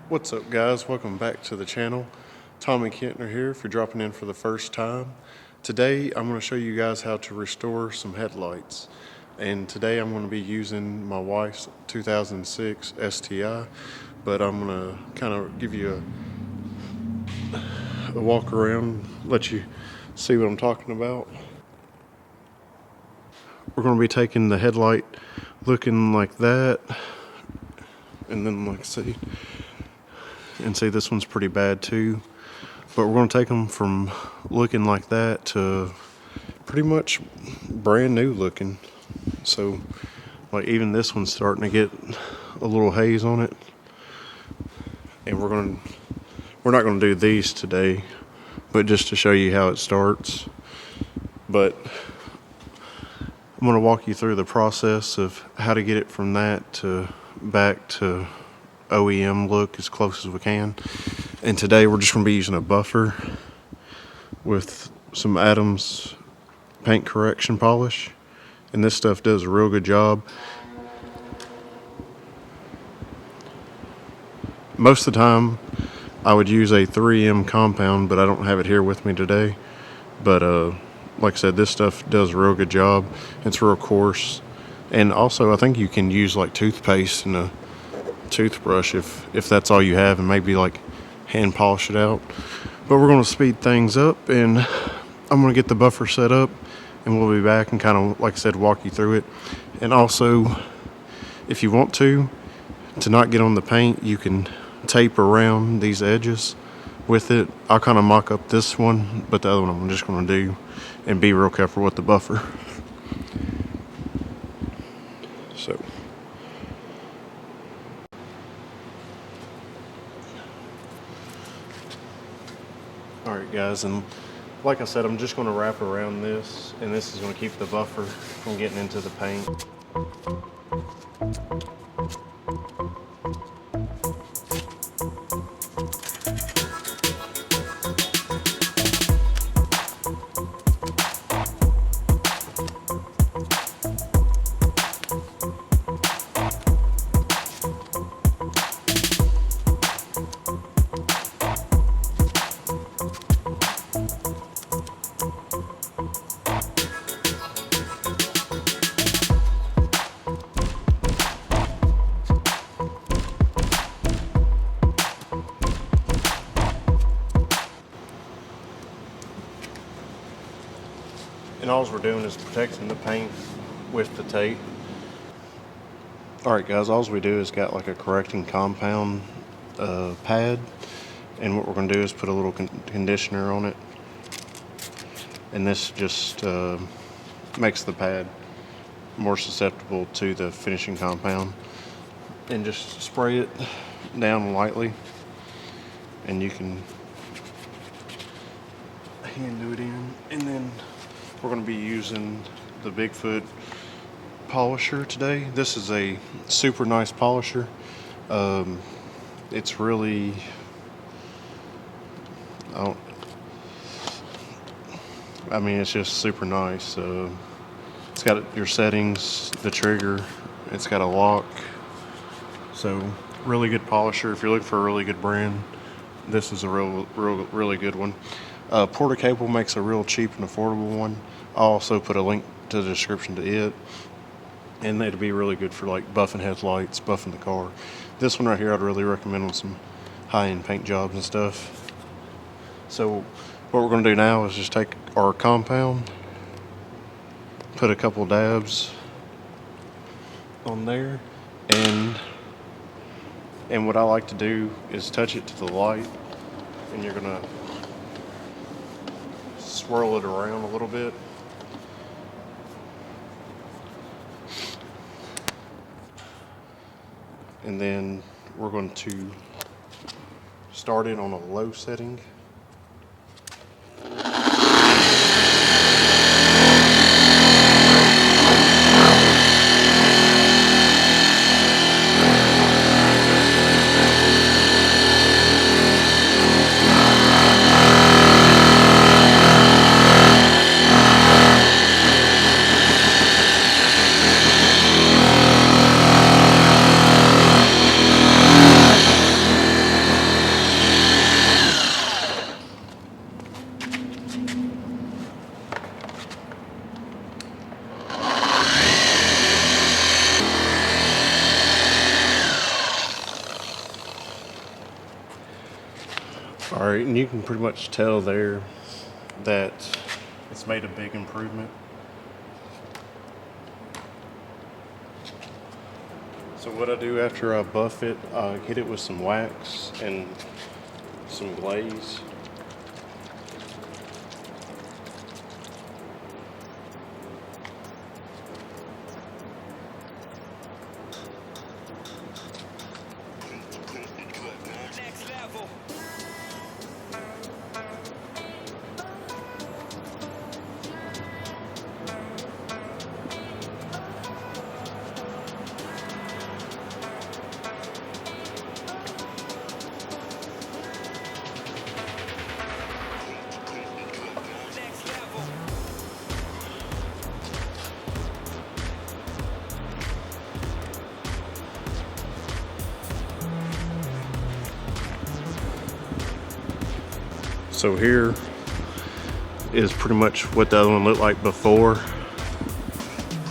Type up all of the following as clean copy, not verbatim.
What's up, guys? Welcome back to the channel. Tommy Kentner here if you're dropping in for the first time. Today I'm going to show you guys how to restore some headlights, and today I'm going to be using my wife's 2006 STI, but I'm going to kind of give you a walk around, let you see what I'm talking about. We're going to be taking the headlight looking like that, and then like see this one's pretty bad too, but we're going to take them from looking like that to pretty much brand new looking. So like even this one's starting to get a little haze on it, and we're not going to do these today, but just to show you how it starts. But I'm going to walk you through the process of how to get it from that to back to OEM look as close as we can. And today we're just going to be using a buffer with some Adams paint correction polish, and this stuff does a real good job. Most of the time I would use a 3M compound, but I don't have it here with me today. But like I said, this stuff does a real good job. It's real coarse, and also I think you can use like toothpaste and a toothbrush if that's all you have, and maybe like hand polish it out. But we're going to speed things up, and I'm going to get the buffer set up, and we'll be back and kind of, like I said, walk you through it. And also, if you want to not get on the paint, you can tape around these edges with it. I'll kind of mock up this one, but the other one I'm just going to do, and be real careful with the buffer. So alright guys, and like I said, I'm just going to wrap around this, and this is going to keep the buffer from getting into the paint. And all we're doing is protecting the paint with the tape. Alright guys, all we do is got like a correcting compound pad, and what we're going to do is put a little conditioner on it, and this just makes the pad more susceptible to the finishing compound. And just spray it down lightly, and you can hand do it in. And then we're going to be using the Bigfoot polisher today. This is a super nice polisher. It's really, it's just super nice. It's got your settings, the trigger, it's got a lock. So really good polisher. If you're looking for a really good brand, this is a really good one. Porter Cable makes a real cheap and affordable one. I'll also put a link to the description to it, and it'd be really good for like buffing headlights, buffing the car. This one right here I'd really recommend on some high-end paint jobs and stuff. So what we're going to do now is just take our compound, put a couple dabs on there, and what I like to do is touch it to the light, and you're going to swirl it around a little bit. And then we're going to start it on a low setting. All right, and you can pretty much tell there that it's made a big improvement. So what I do after I buff it, I hit it with some wax and some glaze. So here is pretty much what the other one looked like before,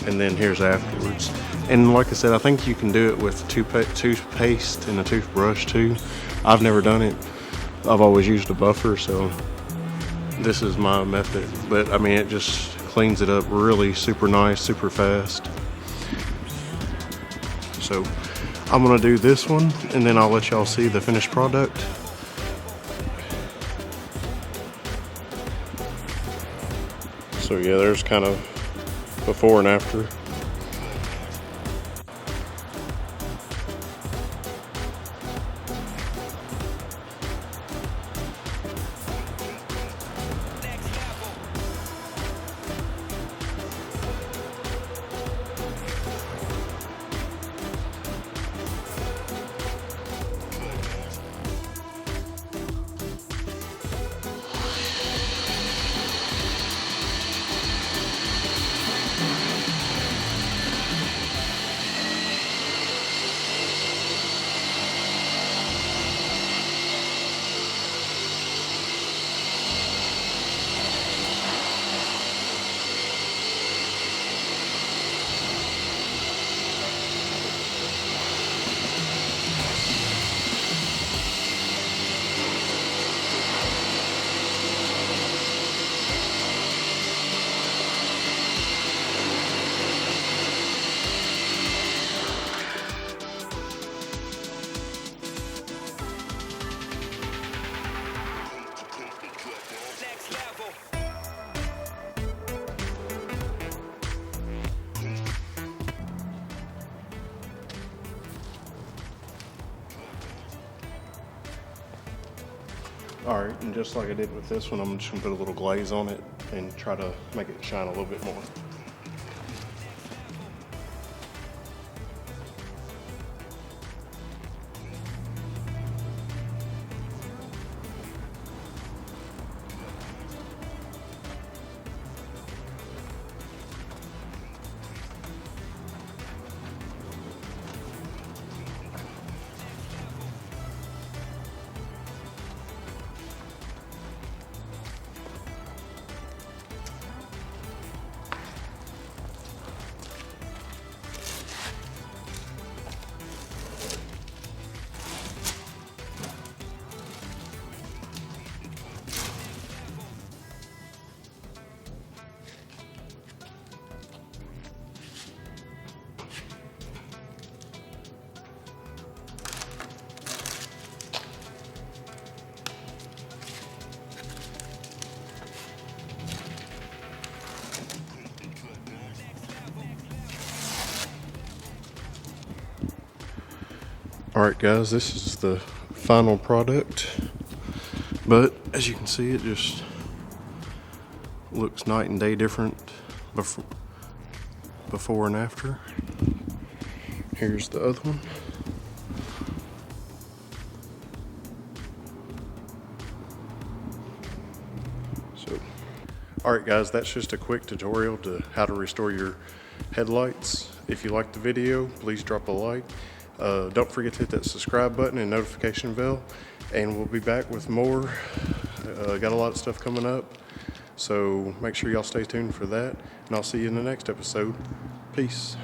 and then here's afterwards. And like I said, I think you can do it with toothpaste and a toothbrush too. I've never done it. I've always used a buffer, so this is my method. But I mean, it just cleans it up really super nice, super fast. So I'm gonna do this one, and then I'll let y'all see the finished product. So yeah, there's kind of before and after. All right, and just like I did with this one, I'm just gonna put a little glaze on it and try to make it shine a little bit more. Alright guys, this is the final product, but as you can see, it just looks night and day different before and after. Here's the other one. So, alright guys, that's just a quick tutorial to how to restore your headlights. If you liked the video, please drop a like. Don't forget to hit that subscribe button and notification bell, and we'll be back with more. Got a lot of stuff coming up, so make sure y'all stay tuned for that, and I'll see you in the next episode. Peace.